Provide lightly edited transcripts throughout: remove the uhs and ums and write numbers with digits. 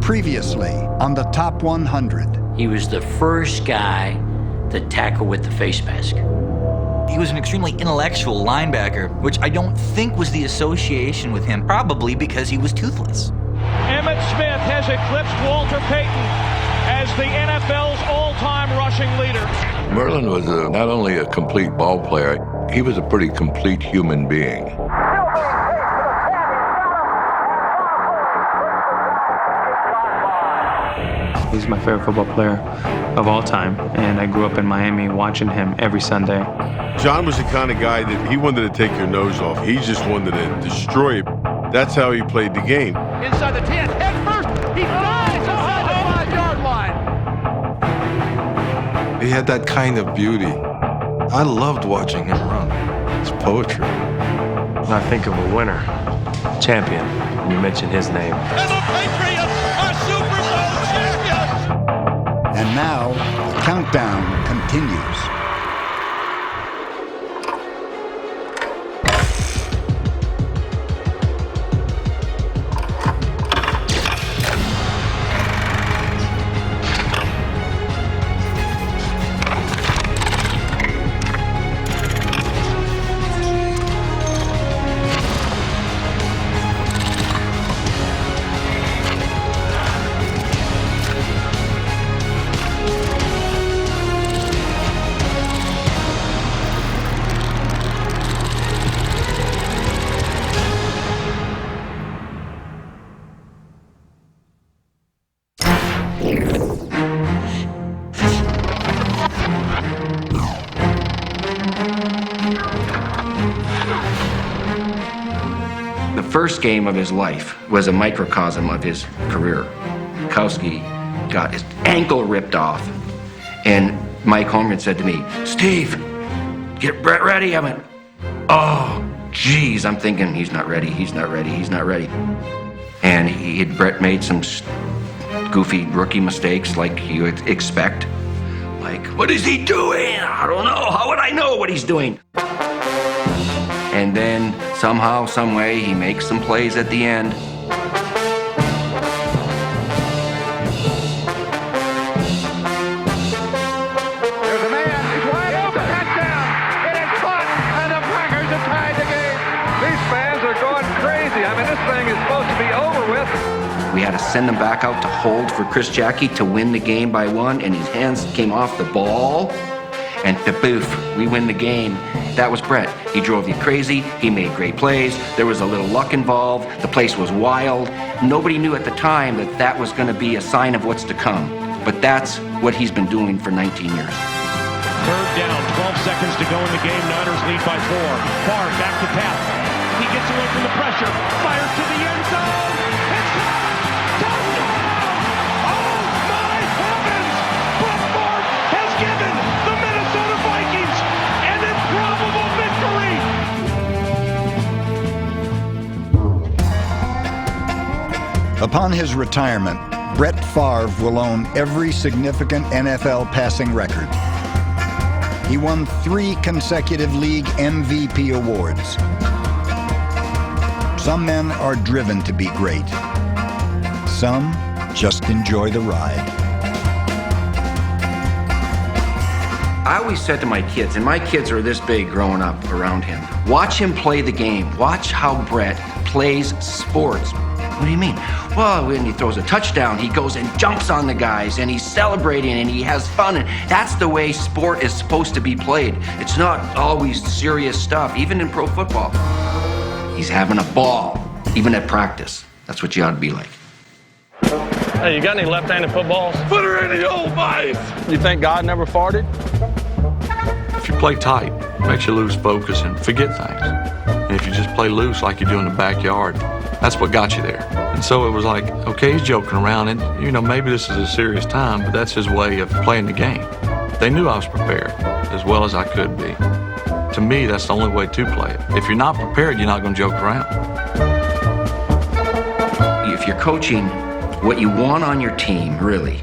Previously on the Top 100. He was the first guy to tackle with the face mask. He was an extremely intellectual linebacker, which I don't think was the association with him, probably because he was toothless. Emmitt Smith has eclipsed Walter Payton as the NFL's all-time rushing leader. Merlin was not only a complete ball player, he was a pretty complete human being. He's my favorite football player of all time, and I grew up in Miami watching him every Sunday. John was the kind of guy that he wanted to take your nose off. He just wanted to destroy it. That's how he played the game. Inside the 10, head first, he dives inside the 5-yard line. He had that kind of beauty. I loved watching him run. It's poetry. When I think of a winner, champion, and you mention his name. And the Patriots are Super Bowl champions! And now, the countdown continues. The first game of his life was a microcosm of his career. Kowski got his ankle ripped off, and Mike Holmgren said to me, "Steve, get Brett ready." I went, "Oh, geez." I'm thinking, he's not ready, he's not ready, he's not ready. And Brett made some goofy rookie mistakes like you would expect. Like, what is he doing? I don't know. How would I know what he's doing? And then somehow, some way, he makes some plays at the end. There's a man, he's wide open, touchdown! It is caught, and the Packers have tied the game. These fans are going crazy. I mean, this thing is supposed to be over with. We had to send him back out to hold for Chris Jackie to win the game by 1, and his hands came off the ball, and poof, we win the game. That was Brett. He drove you crazy. He made great plays. There was a little luck involved. The place was wild. Nobody knew at the time that that was going to be a sign of what's to come. But that's what he's been doing for 19 years. Third down, 12 seconds to go in the game. Niners lead by 4. Favre back to pass. He gets away from the pressure. Fires to the end zone. It's touchdown! Oh my heavens! Brett Favre has given the Minnesota Vikings an improbable victory. Upon his retirement, Brett Favre will own every significant NFL passing record. He won 3 consecutive league MVP awards. Some men are driven to be great. Some just enjoy the ride. I always said to my kids, and my kids are this big growing up around him, watch him play the game. Watch how Brett plays sports. What do you mean? Well, when he throws a touchdown, he goes and jumps on the guys, and he's celebrating, and he has fun. And that's the way sport is supposed to be played. It's not always serious stuff, even in pro football. He's having a ball, even at practice. That's what you ought to be like. Hey, you got any left-handed footballs? Put her in the old vice. You think God never farted? If you play tight, it makes you lose focus and forget things. And if you just play loose like you do in the backyard, that's what got you there. And so it was like, okay, he's joking around, and maybe this is a serious time, but that's his way of playing the game. They knew I was prepared as well as I could be. To me, that's the only way to play it. If you're not prepared, you're not going to joke around. If you're coaching, what you want on your team, really,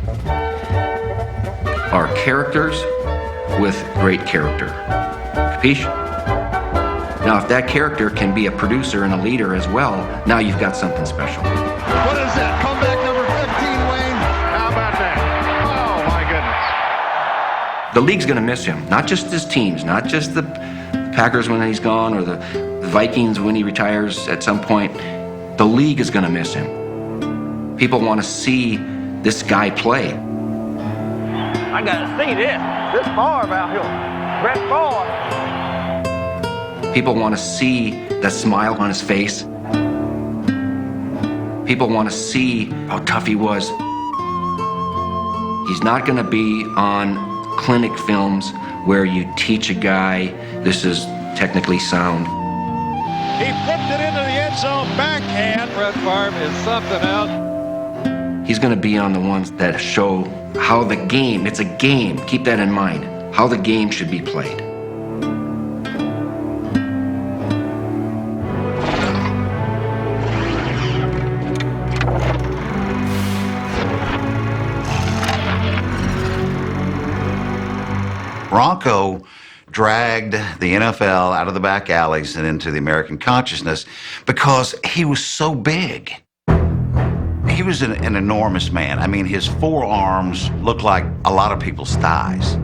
are characters with great character. Capiche? Now, if that character can be a producer and a leader as well, now you've got something special. What is that? Comeback number 15. The league's going to miss him, not just his teams, not just the Packers when he's gone or the Vikings when he retires at some point. The league is going to miss him. People want to see this guy play. I got to see this. This Favre out here. Brett Favre. People want to see the smile on his face. People want to see how tough he was. He's not going to be on clinic films where you teach a guy this is technically sound. He flipped it into the end zone backhand. Brett Favre is something else. He's going to be on the ones that show how the game, it's a game, keep that in mind, how the game should be played. Bronco dragged the NFL out of the back alleys and into the American consciousness because he was so big. He was an enormous man. I mean, his forearms looked like a lot of people's thighs.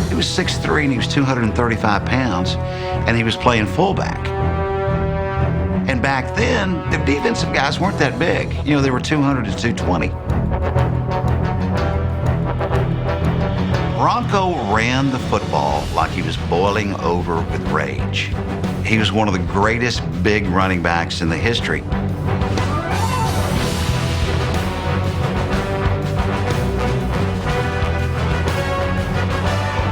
He was 6'3" and he was 235 pounds, and he was playing fullback. And back then, the defensive guys weren't that big. You know, they were 200 to 220. Bronco ran the football like he was boiling over with rage. He was one of the greatest big running backs in the history.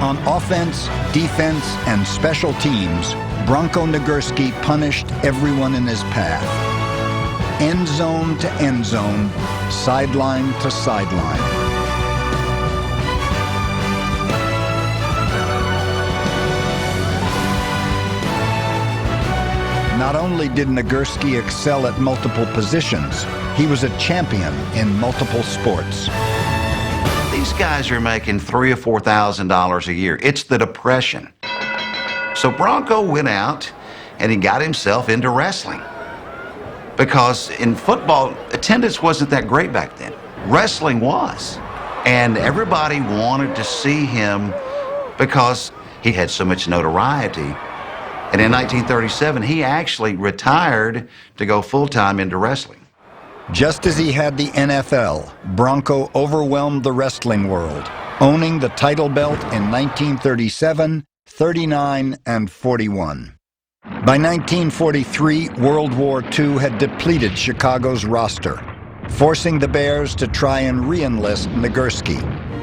On offense, defense, and special teams, Bronco Nagurski punished everyone in his path. End zone to end zone, sideline to sideline. Not only did Nagurski excel at multiple positions, he was a champion in multiple sports. These guys are making $3,000 or $4,000 a year. It's the Depression. So Bronco went out and he got himself into wrestling. Because in football, attendance wasn't that great back then. Wrestling was. And everybody wanted to see him because he had so much notoriety. And in 1937, he actually retired to go full-time into wrestling. Just as he had the NFL, Bronco overwhelmed the wrestling world, owning the title belt in 1937, 39, and 41. By 1943, World War II had depleted Chicago's roster, forcing the Bears to try and re-enlist Nagurski.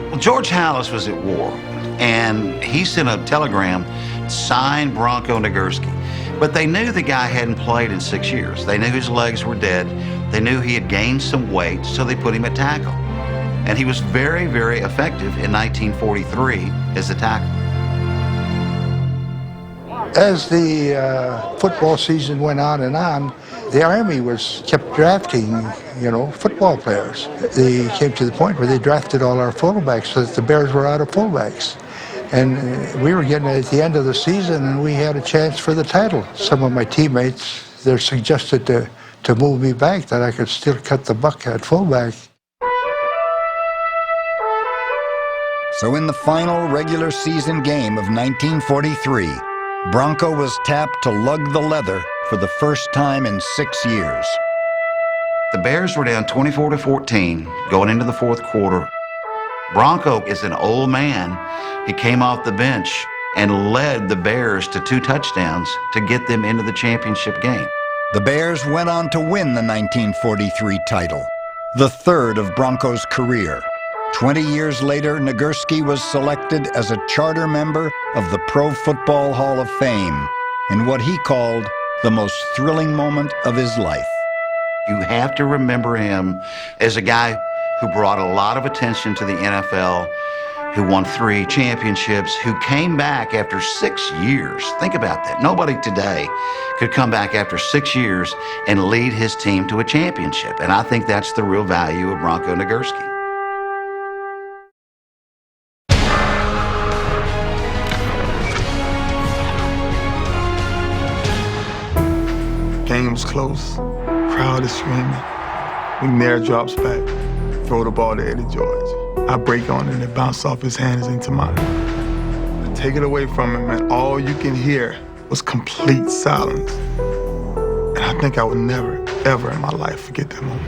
Well, George Halas was at war, and he sent a telegram, signed Bronco Nagurski. But they knew the guy hadn't played in 6 years. They knew his legs were dead. They knew he had gained some weight, so they put him at tackle. And he was very, very effective in 1943 as a tackle. As the football season went on, the Army kept drafting, football players. They came to the point where they drafted all our fullbacks so that the Bears were out of fullbacks. And we were getting at the end of the season, and we had a chance for the title. Some of my teammates, they suggested to move me back, that I could still cut the buck at fullback. So in the final regular season game of 1943, Bronco was tapped to lug the leather for the first time in 6 years. The Bears were down 24-14 going into the fourth quarter. Bronco is an old man. He came off the bench and led the Bears to 2 touchdowns to get them into the championship game. The Bears went on to win the 1943 title, the third of Bronco's career. 20 years later, Nagurski was selected as a charter member of the Pro Football Hall of Fame in what he called the most thrilling moment of his life. You have to remember him as a guy who brought a lot of attention to the NFL, who won 3 championships, who came back after 6 years. Think about that. Nobody today could come back after 6 years and lead his team to a championship. And I think that's the real value of Bronco Nagurski. Game was close. Crowd is screaming. McNair drops back. Throw the ball to Eddie George. I break on it and it bounces off his hands into mine. I take it away from him, and all you can hear was complete silence. And I think I would never, ever in my life forget that moment.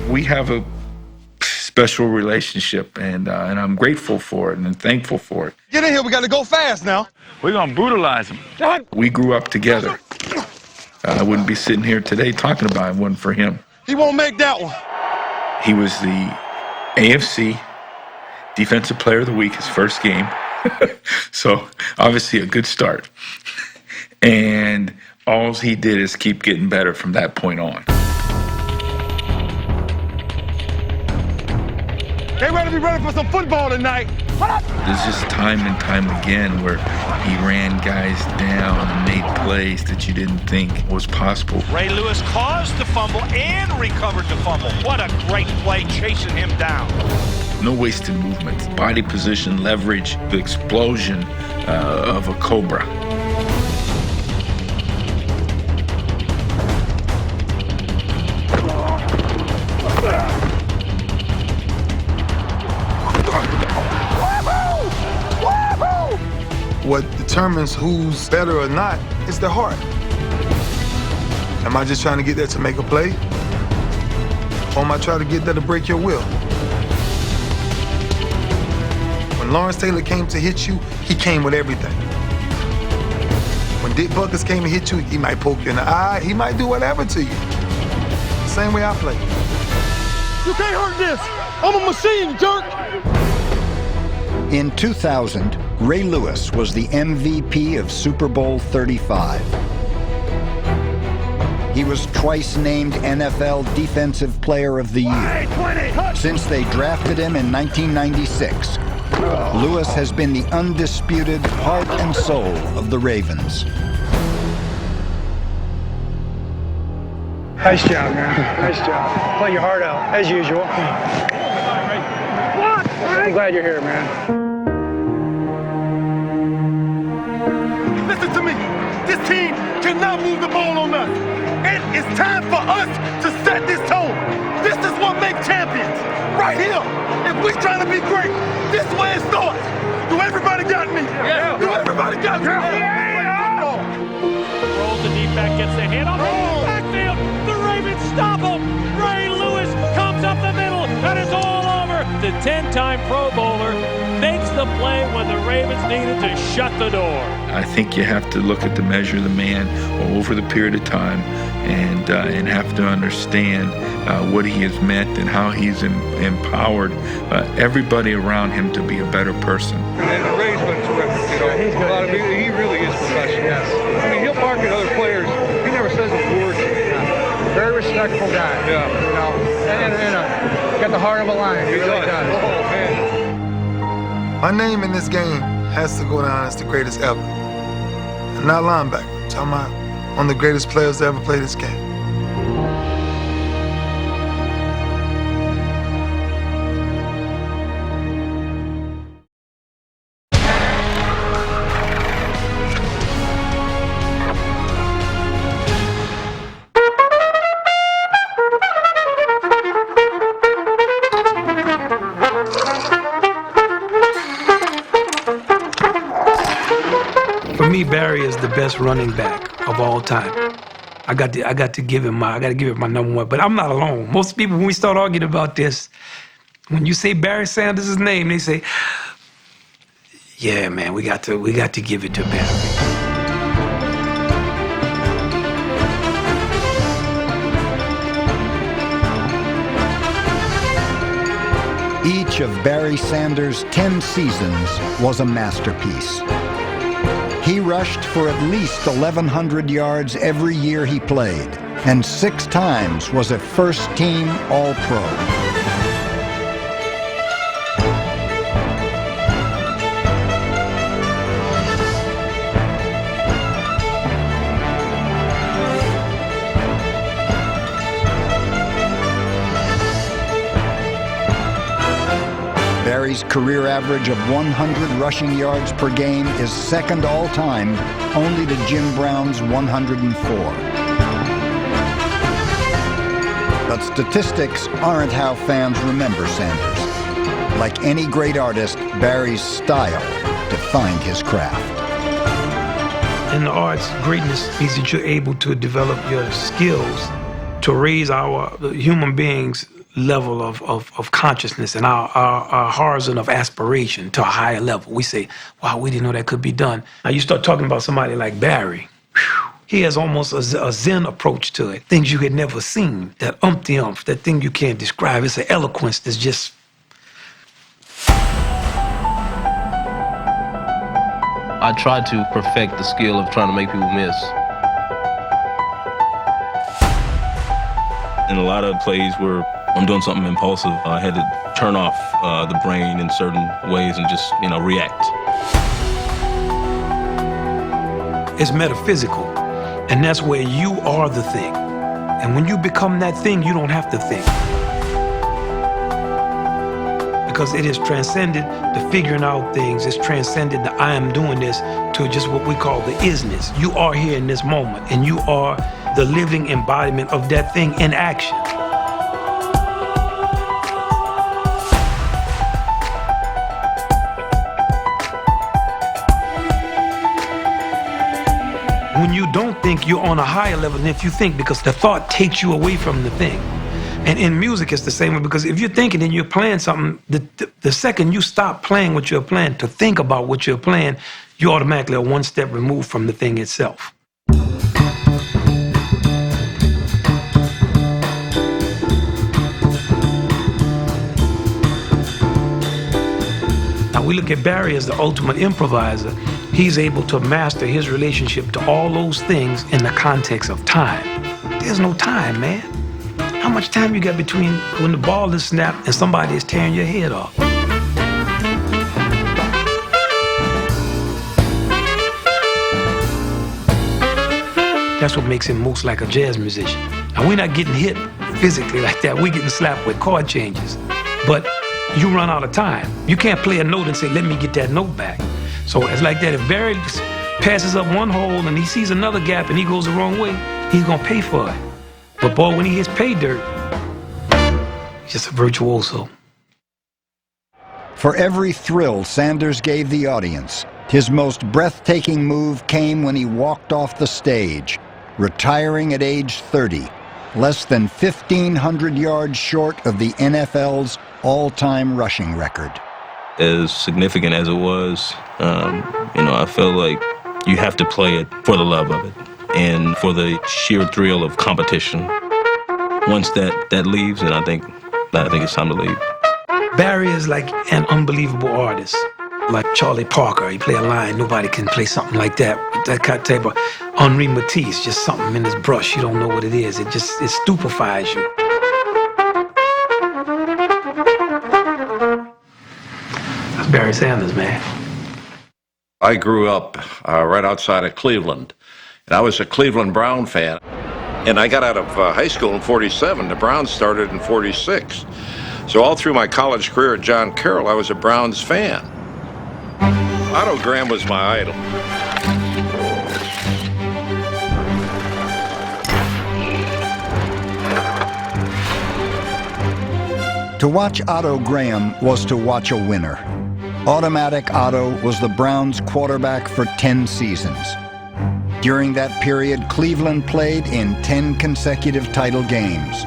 We have a special relationship, and I'm grateful for it and thankful for it. Get in here, we gotta go fast now. We're gonna brutalize him. We grew up together. I wouldn't be sitting here today talking about it if it wasn't for him. He won't make that one. He was the AFC Defensive Player of the Week, his first game. So obviously a good start. And all he did is keep getting better from that point on. They ready to be ready for some football tonight. There's just time and time again where he ran guys down and made plays that you didn't think was possible. Ray Lewis caused the fumble and recovered the fumble. What a great play chasing him down. No wasted movements, body position, leverage, the explosion of a cobra. What determines who's better or not is the heart. Am I just trying to get there to make a play? Or am I trying to get there to break your will? When Lawrence Taylor came to hit you, he came with everything. When Dick Buckers came to hit you, he might poke you in the eye, he might do whatever to you. Same way I play. You can't hurt this. I'm a machine, jerk. In 2000, Ray Lewis was the MVP of Super Bowl 35. He was twice named NFL Defensive Player of the Year. Since they drafted him in 1996, Lewis has been the undisputed heart and soul of the Ravens. Nice job, man. Nice job. Play your heart out, as usual. I'm glad you're here, man. Listen to me. This team cannot move the ball on us. It is time for us to set this tone. This is what makes champions. Right here. If we trying to be great, this is where it starts. Do everybody got me? Yeah. Do everybody got me? Yeah. Rolls the deep back, gets the hit on the backfield. The Ravens stop him. Ray Lewis comes up the middle, and it's all over. The 10-time Pro Bowler makes the play when the Ravens needed to shut the door. I think you have to look at the measure of the man over the period of time and have to understand what he has meant and how he's empowered everybody around him to be a better person. And Ray's been terrific, you know. He's good. A lot of people, he really is professional. Yes. I mean, he'll bark at other players. He never says a word. Very respectful guy. Yeah. You know, and got the heart of a lion. He really does. Oh, man. My name in this game has to go down as the greatest ever. And not linebacker. I'm talking about one of the greatest players to ever play this game. For me, Barry is the best running back of all time. I got to give him my number one. But I'm not alone. Most people, when we start arguing about this, when you say Barry Sanders' name, they say, "Yeah, man, we got to give it to Barry." Each of Barry Sanders' 10 seasons was a masterpiece. He rushed for at least 1,100 yards every year he played, and 6 times was a first-team All-Pro. Barry Barry's career average of 100 rushing yards per game is second all-time, only to Jim Brown's 104. But statistics aren't how fans remember Sanders. Like any great artist, Barry's style defined his craft. In the arts, greatness means that you're able to develop your skills to raise our human beings' level of consciousness and our horizon of aspiration to a higher level. We say, wow, we didn't know that could be done. Now you start talking about somebody like Barry. Whew, he has almost a Zen approach to it. Things you had never seen, that umph, that thing you can't describe. It's an eloquence that's just... I tried to perfect the skill of trying to make people miss. In a lot of plays where I'm doing something impulsive, I had to turn off the brain in certain ways and just, react. It's metaphysical, and that's where you are the thing. And when you become that thing, you don't have to think. Because it has transcended the figuring out things. It's transcended the I am doing this to just what we call the isness. You are here in this moment, and you are the living embodiment of that thing in action. When you don't think, you're on a higher level than if you think, because the thought takes you away from the thing. And in music, it's the same way, because if you're thinking and you're playing something, the second you stop playing what you're playing to think about what you're playing, you automatically are one step removed from the thing itself. Now we look at Barry as the ultimate improviser. He's able to master his relationship to all those things in the context of time. There's no time, man. How much time you got between when the ball is snapped and somebody is tearing your head off? That's what makes him most like a jazz musician. Now, we're not getting hit physically like that. We're getting slapped with chord changes. But you run out of time. You can't play a note and say, let me get that note back. So it's like that. If Barry passes up one hole and he sees another gap and he goes the wrong way, he's going to pay for it. But boy, when he hits pay dirt, he's just a virtuoso. For every thrill Sanders gave the audience, his most breathtaking move came when he walked off the stage, retiring at age 30, less than 1,500 yards short of the NFL's all-time rushing record. As significant as it was, I feel like you have to play it for the love of it and for the sheer thrill of competition. Once that leaves, and I think it's time to leave. Barry is like an unbelievable artist, like Charlie Parker. He play a line, nobody can play something like that. That type of Henri Matisse, just something in his brush, you don't know what it is. It stupefies you. That's Barry Sanders, man. I grew up right outside of Cleveland, and I was a Cleveland Brown fan. And I got out of high school in '47. The Browns started in '46. So all through my college career at John Carroll, I was a Browns fan. Otto Graham was my idol. To watch Otto Graham was to watch a winner. Automatic Otto was the Browns' quarterback for 10 seasons. During that period, Cleveland played in 10 consecutive title games.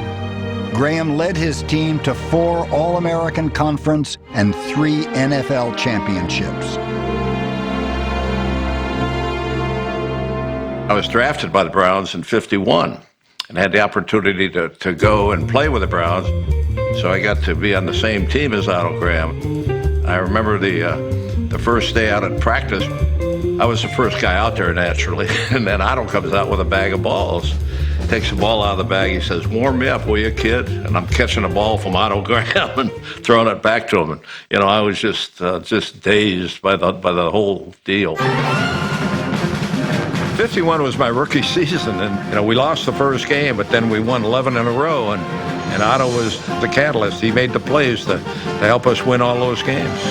Graham led his team to 4 All-American Conference and 3 NFL championships. I was drafted by the Browns in '51 and had the opportunity to go and play with the Browns. So I got to be on the same team as Otto Graham. I remember the first day out at practice, I was the first guy out there naturally, and then Otto comes out with a bag of balls, takes the ball out of the bag, he says, "Warm me up, will you, kid?" And I'm catching a ball from Otto Graham and throwing it back to him. And, I was just dazed by the whole deal. '51 was my rookie season, and we lost the first game, but then we won 11 in a row, and And Otto was the catalyst. He made the plays to help us win all those games.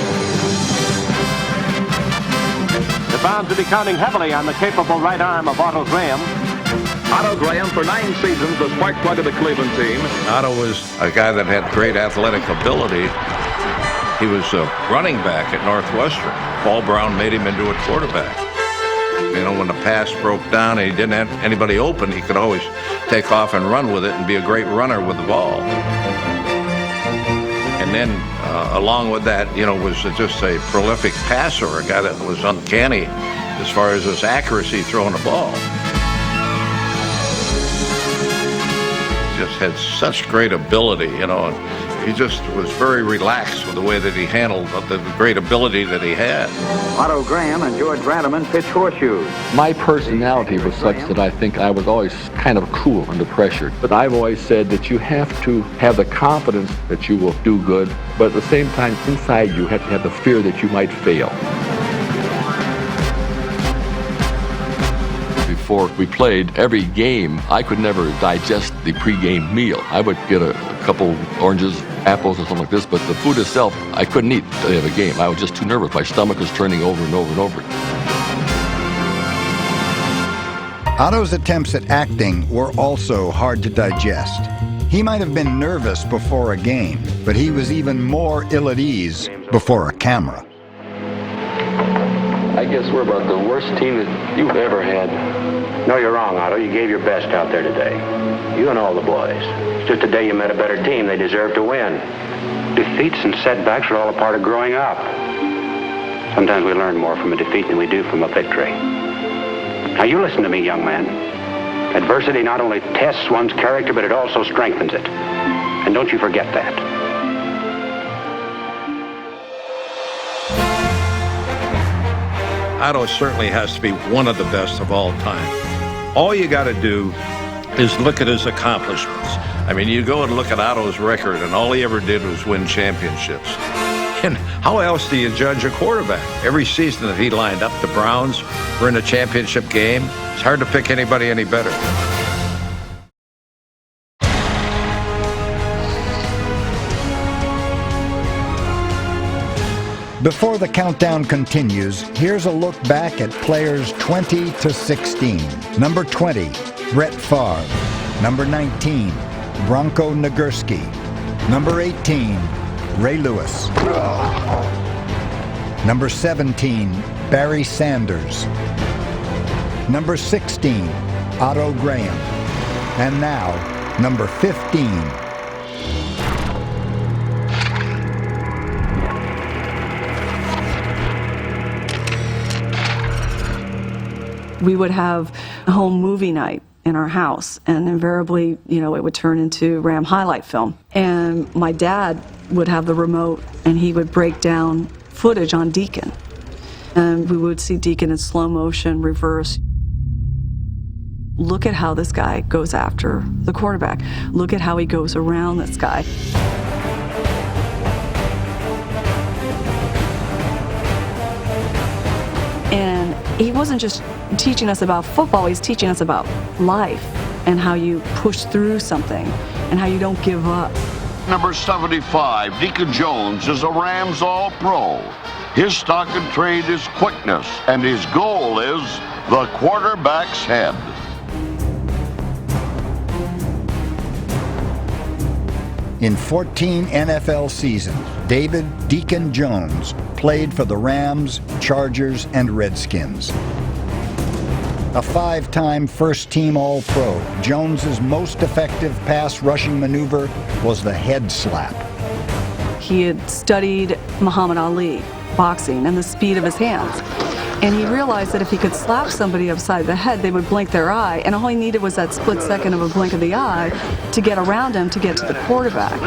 The Browns will be counting heavily on the capable right arm of Otto Graham. Otto Graham, for 9 seasons, the spark plug of the Cleveland team. Otto was a guy that had great athletic ability. He was a running back at Northwestern. Paul Brown made him into a quarterback. You know, when the pass broke down and he didn't have anybody open, he could always take off and run with it and be a great runner with the ball. And then, along with that, you know, was just a prolific passer, a guy that was uncanny as far as his accuracy throwing the ball. Just had such great ability, you know, and he just was very relaxed with the way that he handled the great ability that he had. Otto Graham and George Radaman pitched horseshoes. My personality was such that I think I was always kind of cool under pressure. But I've always said that you have to have the confidence that you will do good, but at the same time, inside you have to have the fear that you might fail. Before we played every game, I could never digest the pregame meal. I would get a couple oranges, apples, or something like this, but the food itself, I couldn't eat until the end of a game. I was just too nervous. My stomach was turning over and over and over. Otto's attempts at acting were also hard to digest. He might have been nervous before a game, but he was even more ill at ease before a camera. I guess we're about the worst team that you've ever had. No, you're wrong, Otto. You gave your best out there today. You and all the boys. It's just today you met a better team. They deserve to win. Defeats and setbacks are all a part of growing up. Sometimes we learn more from a defeat than we do from a victory. Now, you listen to me, young man. Adversity not only tests one's character, but it also strengthens it. And don't you forget that. Otto certainly has to be one of the best of all time. All you got to do is look at his accomplishments. I mean, you go and look at Otto's record, and all he ever did was win championships. And how else do you judge a quarterback? Every season that he lined up, the Browns were in a championship game. It's hard to pick anybody any better. Before the countdown continues, here's a look back at players 20 to 16. Number 20, Brett Favre. Number 19, Bronco Nagurski. Number 18, Ray Lewis. Number 17, Barry Sanders. Number 16, Otto Graham. And now, number 15, we would have a home movie night in our house, and invariably, you know, it would turn into Ram highlight film. And my dad would have the remote, and he would break down footage on Deacon. And we would see Deacon in slow motion, reverse. Look at how this guy goes after the quarterback. Look at how he goes around this guy. And he wasn't just teaching us about football, he's teaching us about life and how you push through something and how you don't give up. Number 75, Deacon Jones, is a Rams All-Pro. His stock and trade is quickness, and his goal is the quarterback's head. In 14 NFL seasons, David Deacon Jones played for the Rams, Chargers, and Redskins. A 5-time first-team All-Pro, Jones's most effective pass rushing maneuver was the head slap. He had studied Muhammad Ali, boxing, and the speed of his hands. And he realized that if he could slap somebody upside the head, they would blink their eye, and all he needed was that split second of a blink of the eye to get around him to get to the quarterback.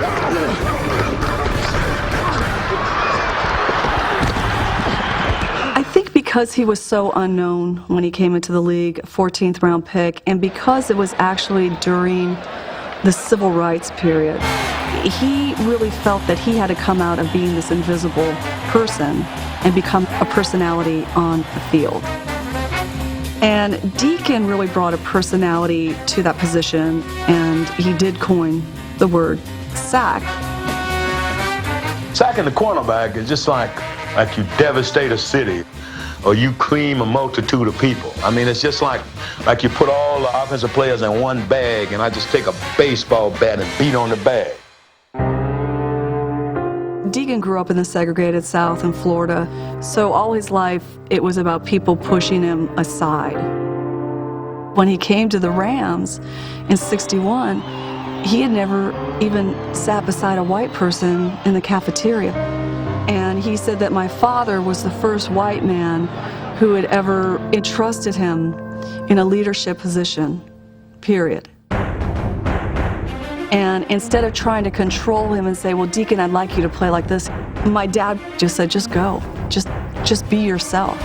I think because he was so unknown when he came into the league, 14th round pick, and because it was actually during the civil rights period, he really felt that he had to come out of being this invisible person and become a personality on the field. And Deacon really brought a personality to that position, and he did coin the word sack. Sacking the cornerback is just like you devastate a city or you cream a multitude of people. I mean, it's just like you put all the offensive players in one bag and I just take a baseball bat and beat on the bag. Deacon grew up in the segregated South in Florida, so all his life it was about people pushing him aside. When he came to the Rams in '61, he had never even sat beside a white person in the cafeteria. And he said that my father was the first white man who had ever entrusted him in a leadership position, period. And instead of trying to control him and say, well, Deacon, I'd like you to play like this, my dad just said, just go. Just be yourself.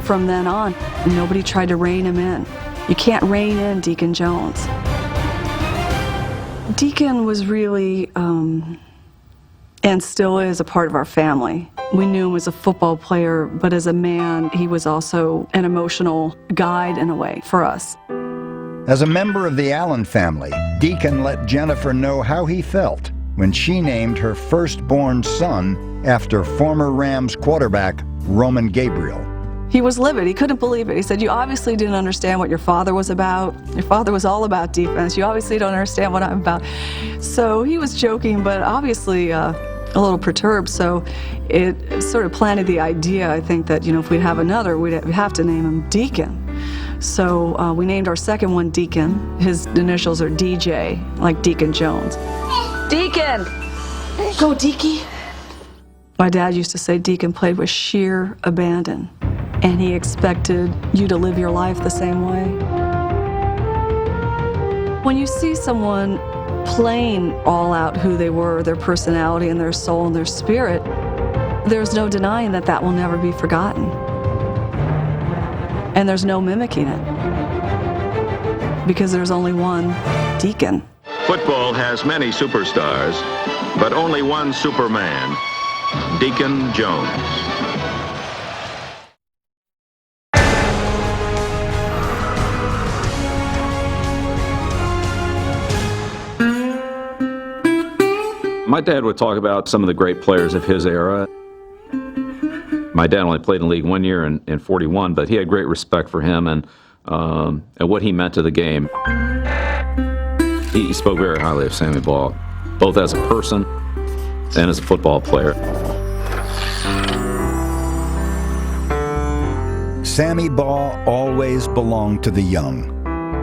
From then on, nobody tried to rein him in. You can't rein in Deacon Jones. Deacon was really, and still is, a part of our family. We knew him as a football player, but as a man, he was also an emotional guide in a way for us. As a member of the Allen family, Deacon let Jennifer know how he felt when she named her firstborn son after former Rams quarterback Roman Gabriel. He was livid. He couldn't believe it. He said, you obviously didn't understand what your father was about. Your father was all about defense. You obviously don't understand what I'm about. So he was joking, but obviously a little perturbed. So it sort of planted the idea, I think, that, if we'd have another, we'd have to name him Deacon. So we named our second one Deacon. His initials are DJ, like Deacon Jones. Deacon! Go, Deaky! My dad used to say Deacon played with sheer abandon, and he expected you to live your life the same way. When you see someone playing all out who they were, their personality and their soul and their spirit, there's no denying that that will never be forgotten. And there's no mimicking it, because there's only one Deacon. Football has many superstars, but only one Superman, Deacon Jones. My dad would talk about some of the great players of his era. My dad only played in the league 1 year in 41, but he had great respect for him and what he meant to the game. He spoke very highly of Sammy Baugh, both as a person and as a football player. Sammy Baugh always belonged to the young,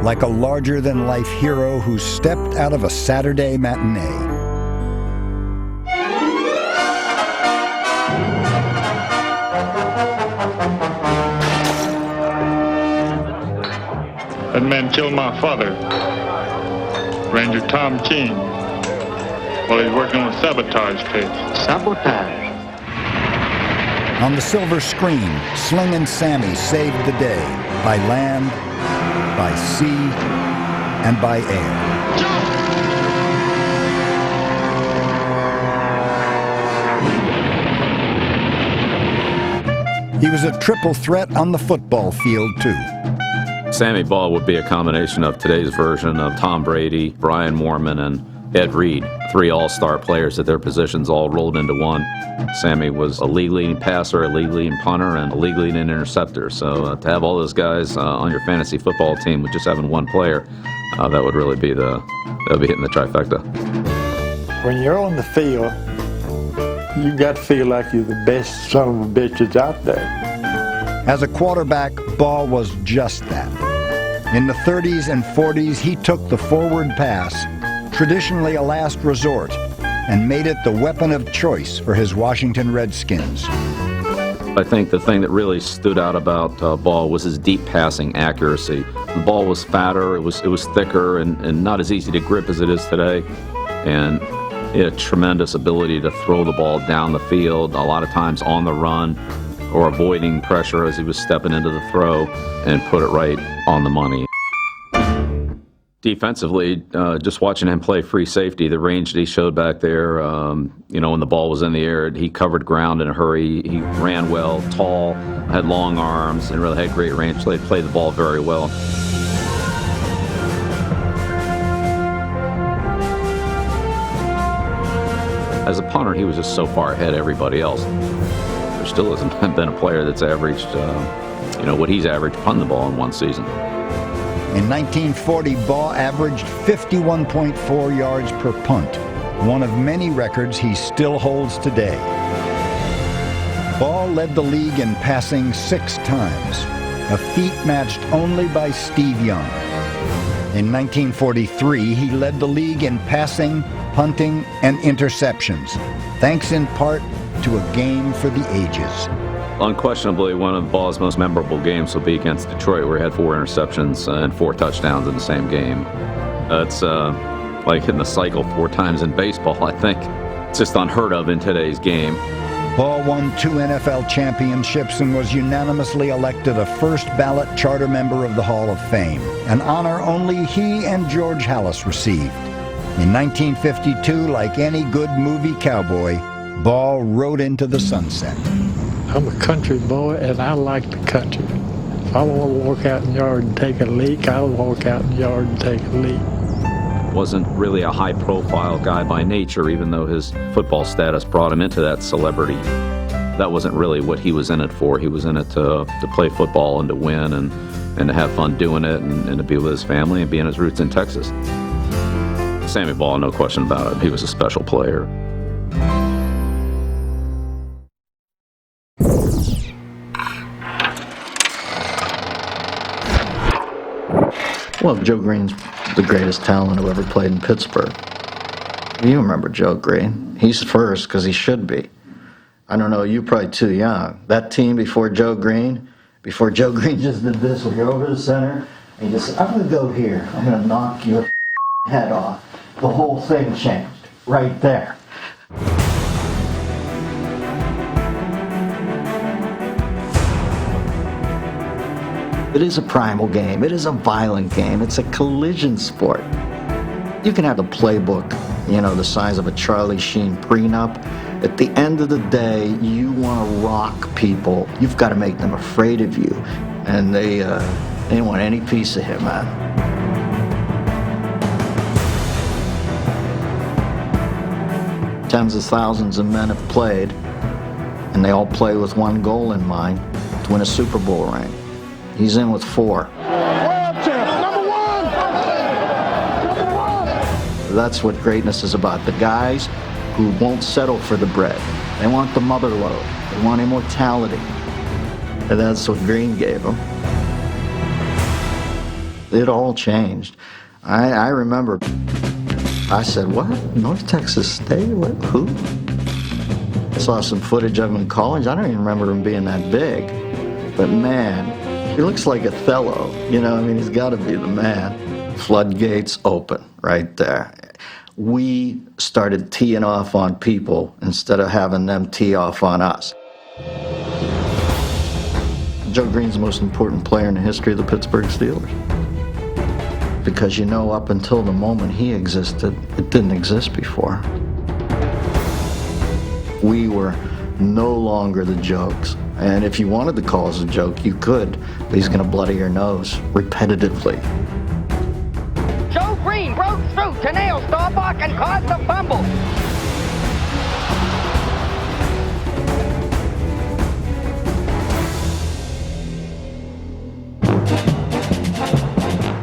like a larger-than-life hero who stepped out of a Saturday matinee. That man killed my father, Ranger Tom King, while he's working on a sabotage case. Sabotage? On the silver screen, Sling and Sammy saved the day by land, by sea, and by air. He was a triple threat on the football field, too. Sammy Baugh would be a combination of today's version of Tom Brady, Brian Moorman, and Ed Reed, three all-star players at their positions all rolled into one. Sammy was a league-leading passer, a league-leading punter, and a league-leading interceptor. So to have all those guys on your fantasy football team with just having one player, that would really be that would be hitting the trifecta. When you're on the field, you got to feel like you're the best son of a bitches out there. As a quarterback, Baugh was just that. In the 30s and 40s, he took the forward pass, traditionally a last resort, and made it the weapon of choice for his Washington Redskins. I think the thing that really stood out about Baugh was his deep passing accuracy. The ball was fatter, it was thicker, and not as easy to grip as it is today. And he had a tremendous ability to throw the ball down the field, a lot of times on the run, or avoiding pressure as he was stepping into the throw, and put it right on the money. Defensively, just watching him play free safety, the range that he showed back there, when the ball was in the air, he covered ground in a hurry. He ran well, tall, had long arms, and really had great range. So he played the ball very well. As a punter, he was just so far ahead of everybody else. There still hasn't been a player that's averaged, what he's averaged punting the ball in one season. In 1940, Baugh averaged 51.4 yards per punt, one of many records he still holds today. Baugh led the league in passing 6 times, a feat matched only by Steve Young. In 1943, he led the league in passing, punting, and interceptions, thanks in part to a game for the ages. Unquestionably, one of Ball's most memorable games will be against Detroit, where he had 4 interceptions and 4 touchdowns in the same game. It's like hitting the cycle 4 times in baseball, I think. It's just unheard of in today's game. Baugh won 2 NFL championships and was unanimously elected a first-ballot charter member of the Hall of Fame, an honor only he and George Halas received. In 1952, like any good movie cowboy, Baugh rode into the sunset. I'm a country boy, and I like the country. If I want to walk out in the yard and take a leak, I'll walk out in the yard and take a leak. Wasn't really a high-profile guy by nature, even though his football status brought him into that celebrity. That wasn't really what he was in it for. He was in it to play football and to win and to have fun doing it and to be with his family and be in his roots in Texas. Sammy Baugh, no question about it. He was a special player. Well, Joe Green's the greatest talent who ever played in Pittsburgh. You remember Joe Green. He's first because he should be. I don't know, you're probably too young. That team before Joe Green just did this, we go over the center, and he just said, I'm going to go here. I'm going to knock your head off. The whole thing changed right there. It is a primal game. It is a violent game. It's a collision sport. You can have the playbook, the size of a Charlie Sheen prenup. At the end of the day, you want to rock people. You've got to make them afraid of you. And they don't want any piece of him, man. Tens of thousands of men have played, and they all play with one goal in mind, to win a Super Bowl ring. He's in with 4. World champ, number one! That's what greatness is about. The guys who won't settle for the bread. They want the mother lode. They want immortality. And that's what Green gave them. It all changed. I remember, I said, what? North Texas State? What? Who? I saw some footage of him in college. I don't even remember him being that big. But man, he looks like Othello. He's got to be the man. Floodgates open right there. We started teeing off on people instead of having them tee off on us. Joe Green's the most important player in the history of the Pittsburgh Steelers. Because up until the moment he existed, it didn't exist before. We were no longer the jokes. And if you wanted to call us a joke, you could, but he's going to bloody your nose repetitively. Joe Green broke through to nail Staubach and caused the fumble.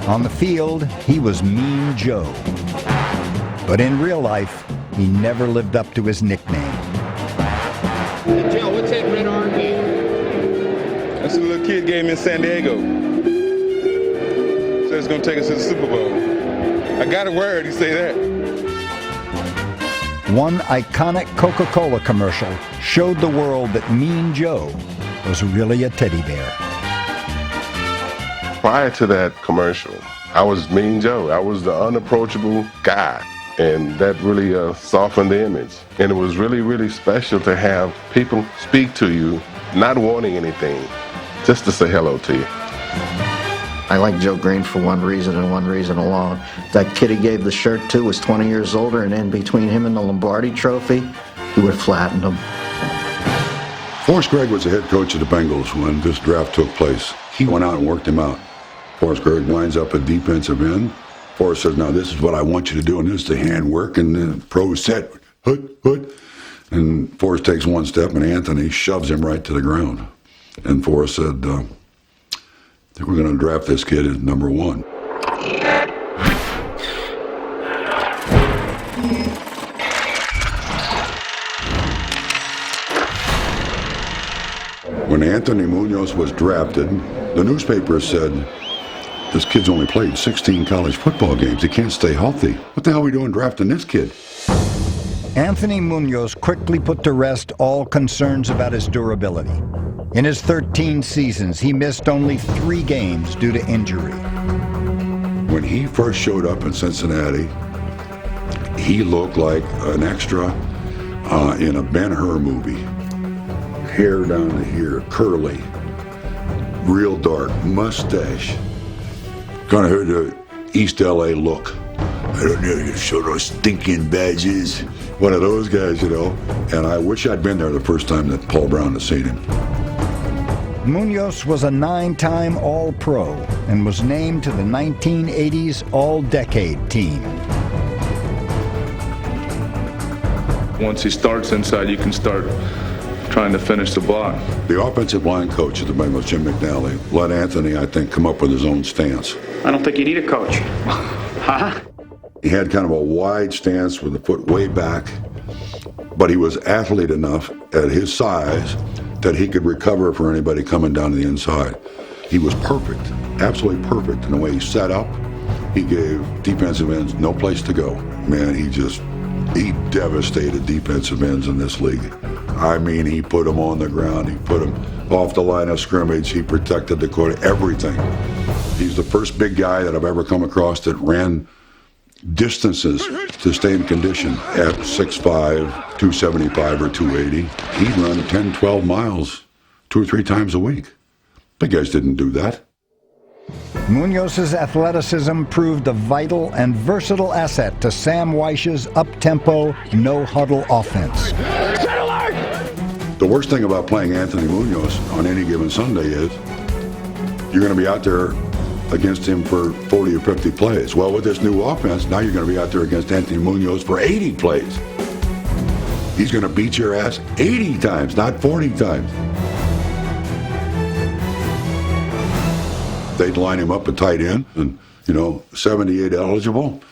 On the field, he was Mean Joe. But in real life, he never lived up to his nickname. Hey, Joe, what's that red arm here? That's a little kid game in San Diego. Said it's going to take us to the Super Bowl. I got a word, he say that. One iconic Coca-Cola commercial showed the world that Mean Joe was really a teddy bear. Prior to that commercial, I was Mean Joe. I was the unapproachable guy. And that really softened the image. And it was really, really special to have people speak to you, not wanting anything, just to say hello to you. I like Joe Green for one reason and one reason alone. That kid he gave the shirt to was 20 years older, and in between him and the Lombardi Trophy, he would have flattened him. Forrest Gregg was the head coach of the Bengals when this draft took place. He went out and worked him out. Forrest Gregg lines up a defensive end. Forrest says, now this is what I want you to do, and this is the handwork, and the pro set, Hood. And Forrest takes one step, and Anthony shoves him right to the ground. And Forrest said, I think we're going to draft this kid as number 1. When Anthony Munoz was drafted, the newspaper said, this kid's only played 16 college football games. He can't stay healthy. What the hell are we doing drafting this kid? Anthony Munoz quickly put to rest all concerns about his durability. In his 13 seasons, he missed only 3 games due to injury. When he first showed up in Cincinnati, he looked like an extra in a Ben-Hur movie. Hair down to here, curly, real dark, mustache. Kind of had the East LA look. I don't know, you show those stinking badges. One of those guys, you know. And I wish I'd been there the first time that Paul Brown had seen him. Munoz was a 9-time All-Pro and was named to the 1980s All-Decade team. Once he starts inside, you can start trying to finish the block. The offensive line coach of the Bengals, Jim McNally, let Anthony, I think, come up with his own stance. I don't think you need a coach. Huh? He had kind of a wide stance with the foot way back, but he was athlete enough at his size that he could recover for anybody coming down to the inside. He was perfect, absolutely perfect in the way he set up. He gave defensive ends no place to go. Man, he devastated defensive ends in this league. I mean, he put them on the ground, he put them off the line of scrimmage, he protected the quarter, everything. He's the first big guy that I've ever come across that ran distances to stay in condition at 6'5", 275 or 280. He'd run 10, 12 miles 2 or 3 times a week. Big guys didn't do that. Munoz's athleticism proved a vital and versatile asset to Sam Wyche's up-tempo, no-huddle offense. The worst thing about playing Anthony Munoz on any given Sunday is you're going to be out there against him for 40 or 50 plays. Well, with this new offense, now you're going to be out there against Anthony Munoz for 80 plays. He's going to beat your ass 80 times, not 40 times. They'd line him up at tight end and, 78 eligible.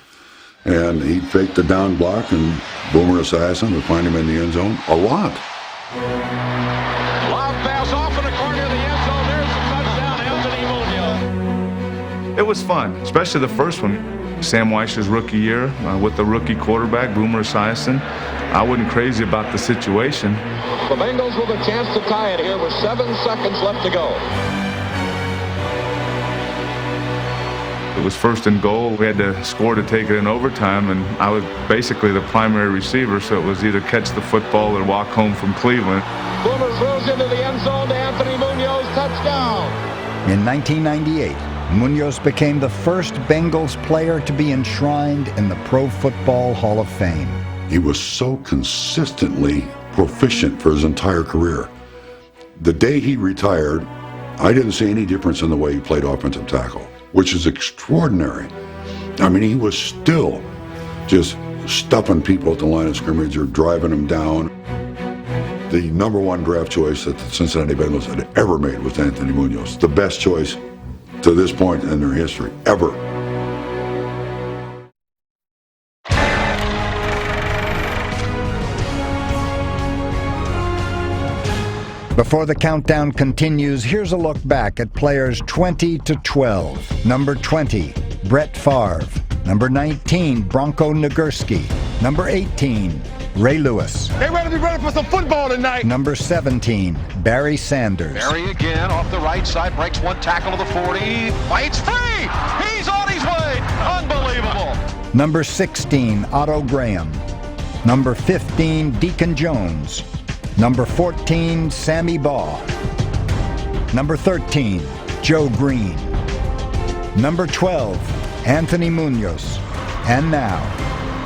And he'd fake the down block, and Boomer Esiason would find him in the end zone a lot. Lob pass off in the corner of the end zone. There's the touchdown, Anthony Munoz. It was fun, especially the first one. Sam Wyche's rookie year with the rookie quarterback, Boomer Esiason. I wasn't crazy about the situation. The Bengals with a chance to tie it here with 7 seconds left to go. It was 1st and goal. We had to score to take it in overtime, and I was basically the primary receiver, so it was either catch the football or walk home from Cleveland. Boomer throws into the end zone to Anthony Munoz, touchdown. In 1998, Munoz became the first Bengals player to be enshrined in the Pro Football Hall of Fame. He was so consistently proficient for his entire career. The day he retired, I didn't see any difference in the way he played offensive tackle, which is extraordinary. I mean, he was still just stuffing people at the line of scrimmage or driving them down. The number 1 draft choice that the Cincinnati Bengals had ever made was Anthony Munoz. The best choice to this point in their history, ever. Before the countdown continues, here's a look back at players 20 to 12. Number 20, Brett Favre. Number 19, Bronco Nagurski. Number 18, Ray Lewis. They ready to be ready for some football tonight. Number 17, Barry Sanders. Barry again off the right side, breaks 1 tackle to the 40, fights free. He's on his way. Unbelievable. Number 16, Otto Graham. Number 15, Deacon Jones. Number 14, Sammy Baugh. Number 13, Joe Green. Number 12, Anthony Munoz. And now,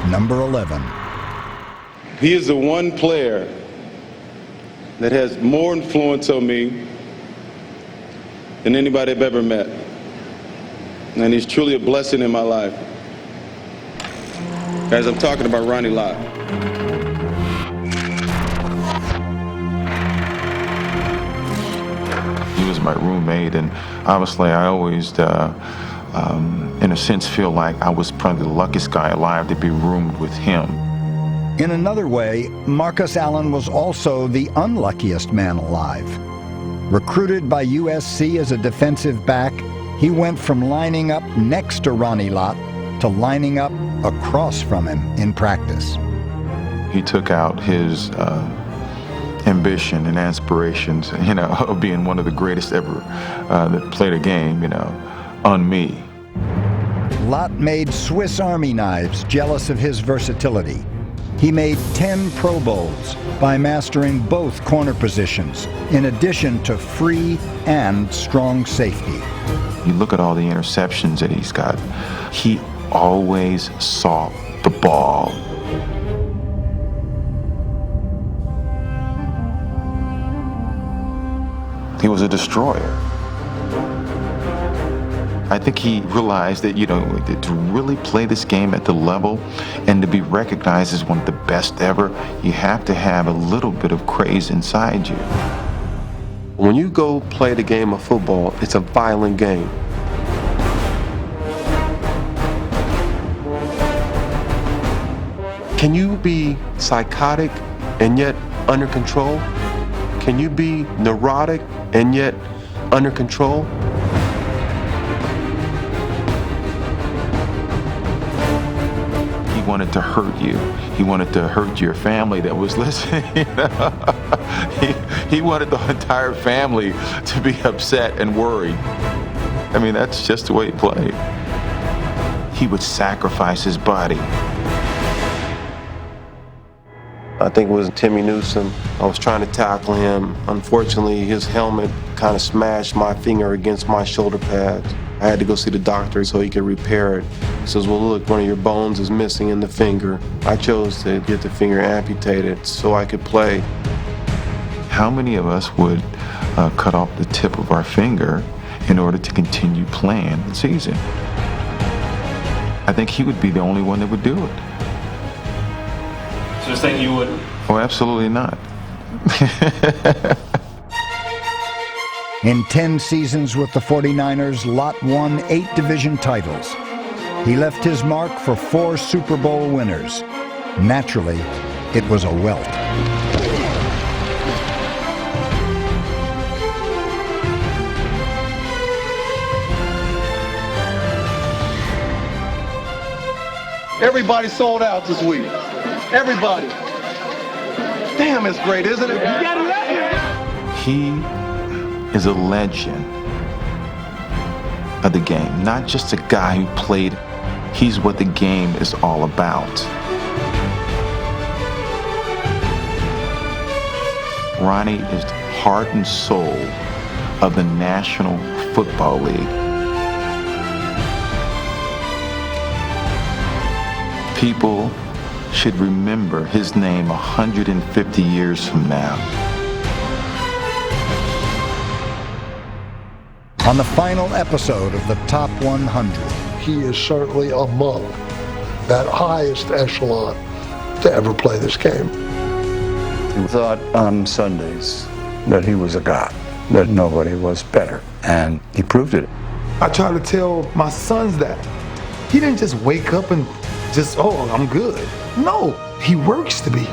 number 11. He is the one player that has more influence on me than anybody I've ever met. And he's truly a blessing in my life. Guys, I'm talking about Ronnie Lott. was my roommate, and obviously I always, in a sense, feel like I was probably the luckiest guy alive to be roomed with him. In another way, Marcus Allen was also the unluckiest man alive. Recruited by USC as a defensive back, he went from lining up next to Ronnie Lott to lining up across from him in practice. He took out his ambition and aspirations, of being one of the greatest ever that played a game, on me. Lott made Swiss Army knives jealous of his versatility. He made 10 Pro Bowls by mastering both corner positions, in addition to free and strong safety. You look at all the interceptions that he's got, he always saw the ball. He was a destroyer. I think he realized that, to really play this game at the level and to be recognized as one of the best ever, you have to have a little bit of craze inside you. When you go play the game of football, it's a violent game. Can you be psychotic and yet under control? Can you be neurotic and yet under control? He wanted to hurt you. He wanted to hurt your family that was listening. He wanted the entire family to be upset and worried. I mean, that's just the way he played. He would sacrifice his body. I think it was Timmy Newsom. I was trying to tackle him. Unfortunately, his helmet kind of smashed my finger against my shoulder pads. I had to go see the doctor so he could repair it. He says, well, look, one of your bones is missing in the finger. I chose to get the finger amputated so I could play. How many of us would cut off the tip of our finger in order to continue playing the season? I think he would be the only one that would do it. So you're saying you wouldn't? Oh, absolutely not. In 10 seasons with the 49ers, Lott won 8 division titles. He left his mark for 4 Super Bowl winners. Naturally, it was a welt. Everybody sold out this week. Everybody. Damn, it's great, isn't it? You gotta let him. He is a legend of the game, not just a guy who played. He's what the game is all about. Ronnie is the heart and soul of the National Football League. People should remember his name 150 years from now. On the final episode of the Top 100. He is certainly among that highest echelon to ever play this game. He thought on Sundays that he was a god, that nobody was better, and he proved it. I try to tell my sons that. He didn't just wake up and just, oh, I'm good. No, he works to be.